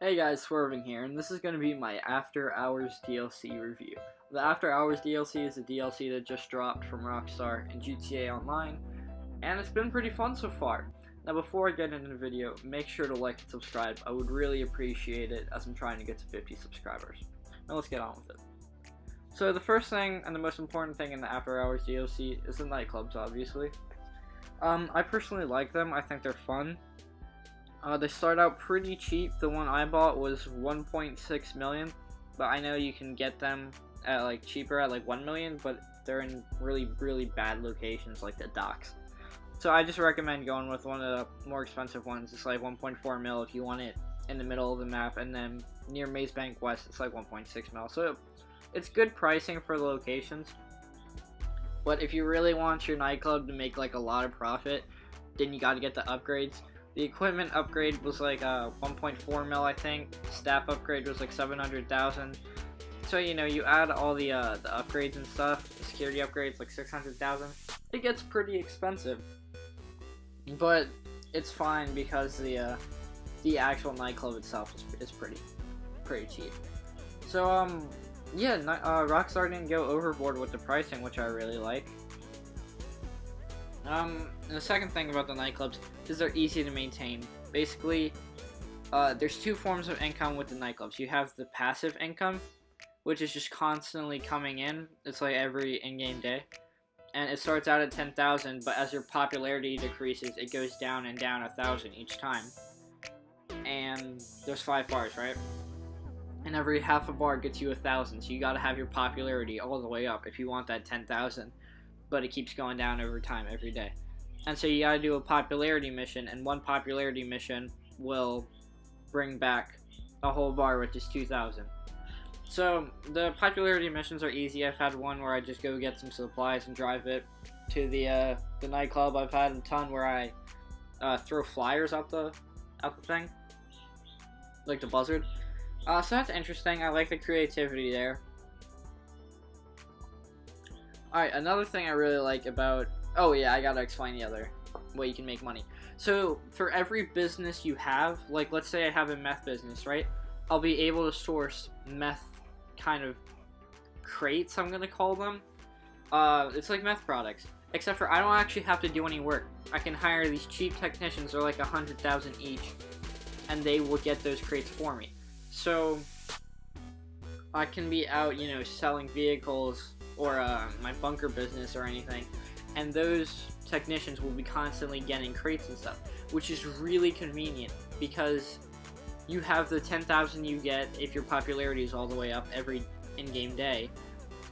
Hey guys, Swerving here, and this is going to be my After Hours DLC review. The After Hours DLC is a DLC that just dropped from Rockstar in GTA Online, and it's been pretty fun so far. Now before I get into the video, make sure to like and subscribe. I would really appreciate it as I'm trying to get to 50 subscribers. Now let's get on with it. So the first thing and the most important thing in the After Hours DLC is the nightclubs, obviously. I personally like them. I think they're fun. They start out pretty cheap. The one I bought was 1.6 million, but I know you can get them at like cheaper at like 1 million, but they're in really bad locations like the docks. So I just recommend going with one of the more expensive ones. It's like 1.4 mil if you want it in the middle of the map, and then near Maze Bank West it's like 1.6 mil. So it's good pricing for the locations. But if you really want your nightclub to make like a lot of profit, then you got to get the upgrades. The equipment upgrade was like 1.4 mil, I think. Staff upgrade was like 700,000. So you know, you add all the upgrades and stuff. The security upgrades like 600,000. It gets pretty expensive, but it's fine because the actual nightclub itself is pretty cheap. So yeah, Rockstar didn't go overboard with the pricing, which I really like. And the second thing about the nightclubs is they're easy to maintain. Basically, there's two forms of income with the nightclubs. You have the passive income, which is just constantly coming in. It's like every in-game day. And it starts out at 10,000, but as your popularity decreases, it goes down and down 1,000 each time. And there's 5 bars, right? And every half a bar gets you 1,000, so you gotta have your popularity all the way up if you want that 10,000. But it keeps going down over time, every day. And so you gotta do a popularity mission, and one popularity mission will bring back a whole bar, which is 2,000. So the popularity missions are easy. I've had one where I just go get some supplies and drive it to the nightclub. I've had a ton where I throw flyers out the thing, like the buzzard. So that's interesting. I like the creativity there. Alright, another thing I really like about... Oh yeah, I gotta explain the other way you can make money. So, for every business you have, like let's say I have a meth business, right? I'll be able to source meth kind of crates, I'm gonna call them. It's like meth products. Except for I don't actually have to do any work. I can hire these cheap technicians, they're like 100,000 each, and they will get those crates for me. So, I can be out, you know, selling vehicles, or my bunker business or anything, and those technicians will be constantly getting crates and stuff, which is really convenient because you have the 10,000 you get if your popularity is all the way up every in-game day,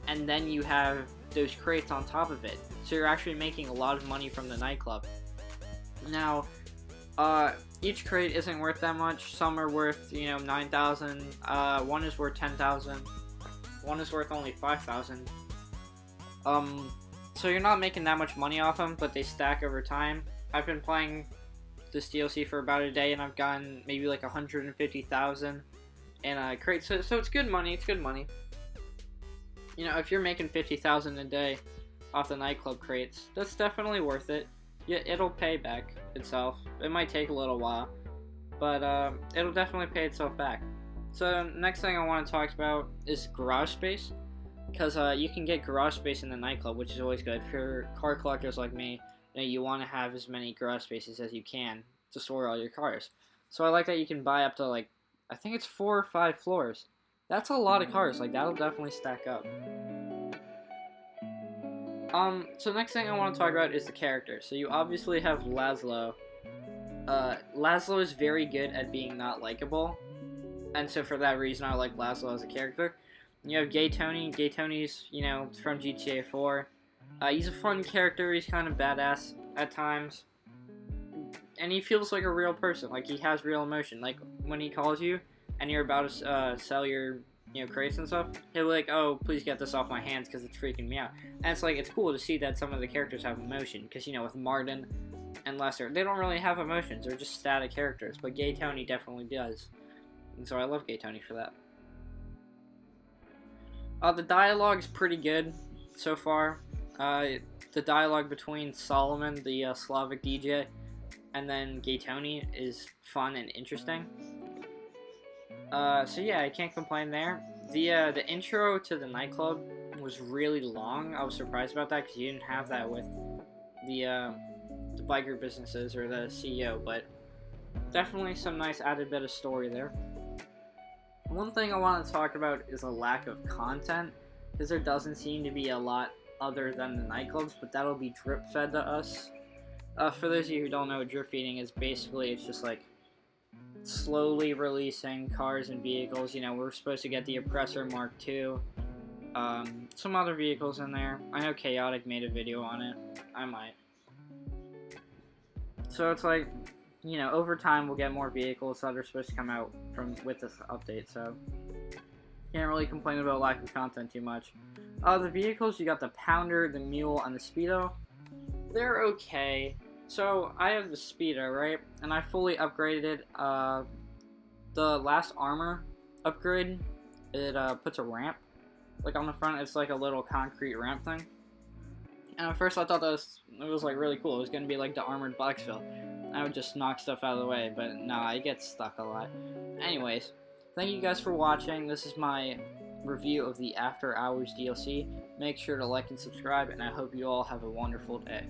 and then you have those crates on top of it, so you're actually making a lot of money from the nightclub. Now each crate isn't worth that much. Some are worth, you know, 9,000, one is worth 10,000, one is worth only 5,000. So you're not making that much money off them, but they stack over time. I've been playing this DLC for about a day, and I've gotten maybe like 150,000 in a crate. So it's good money. It's good money. You know, if you're making 50,000 a day off the nightclub crates, that's definitely worth it. Yeah, it'll pay back itself. It might take a little while, but it'll definitely pay itself back. So next thing I want to talk about is garage space. Because you can get garage space in the nightclub, which is always good. For car collectors like me, you want to have as many garage spaces as you can to store all your cars. So I like that you can buy up to, like, I think it's 4 or 5 floors. That's a lot of cars. Like, that'll definitely stack up. So next thing I want to talk about is the characters. So you obviously have Laszlo. Laszlo is very good at being not likable, and so for that reason I like Laszlo as a character. You have Gay Tony. Gay Tony's, you know, from GTA 4. He's a fun character. He's kind of badass at times. And he feels like a real person. Like, he has real emotion. Like, when he calls you and you're about to sell your, you know, crates and stuff, he'll be like, oh, please get this off my hands because it's freaking me out. And it's like, it's cool to see that some of the characters have emotion. Because, you know, with Martin and Lester, they don't really have emotions. They're just static characters. But Gay Tony definitely does. And so I love Gay Tony for that. The dialogue is pretty good so far. The dialogue between Solomon, the Slavic DJ, and then Gay Tony is fun and interesting. So yeah, I can't complain there. The intro to the nightclub was really long. I was surprised about that because you didn't have that with the biker businesses or the CEO, but definitely some nice added bit of story there. One thing I want to talk about is a lack of content, because there doesn't seem to be a lot other than the nightclubs, but that'll be drip fed to us. For those of you who don't know what drip feeding is, basically it's just like slowly releasing cars and vehicles. You know, we're supposed to get the Oppressor Mark II, some other vehicles in there. I know Chaotic made a video on it. I might. So it's like, you know, over time we'll get more vehicles that are supposed to come out with this update, so can't really complain about lack of content too much. The vehicles, you got the Pounder, the Mule, and the Speedo. They're okay. So I have the Speedo, right? And I fully upgraded the last armor upgrade. It puts a ramp like on the front. It's like a little concrete ramp thing. And at first I thought it was like really cool. It was gonna be like the armored boxfill. I would just knock stuff out of the way, but nah, it gets stuck a lot. Anyways, thank you guys for watching. This is my review of the After Hours DLC. Make sure to like and subscribe, and I hope you all have a wonderful day.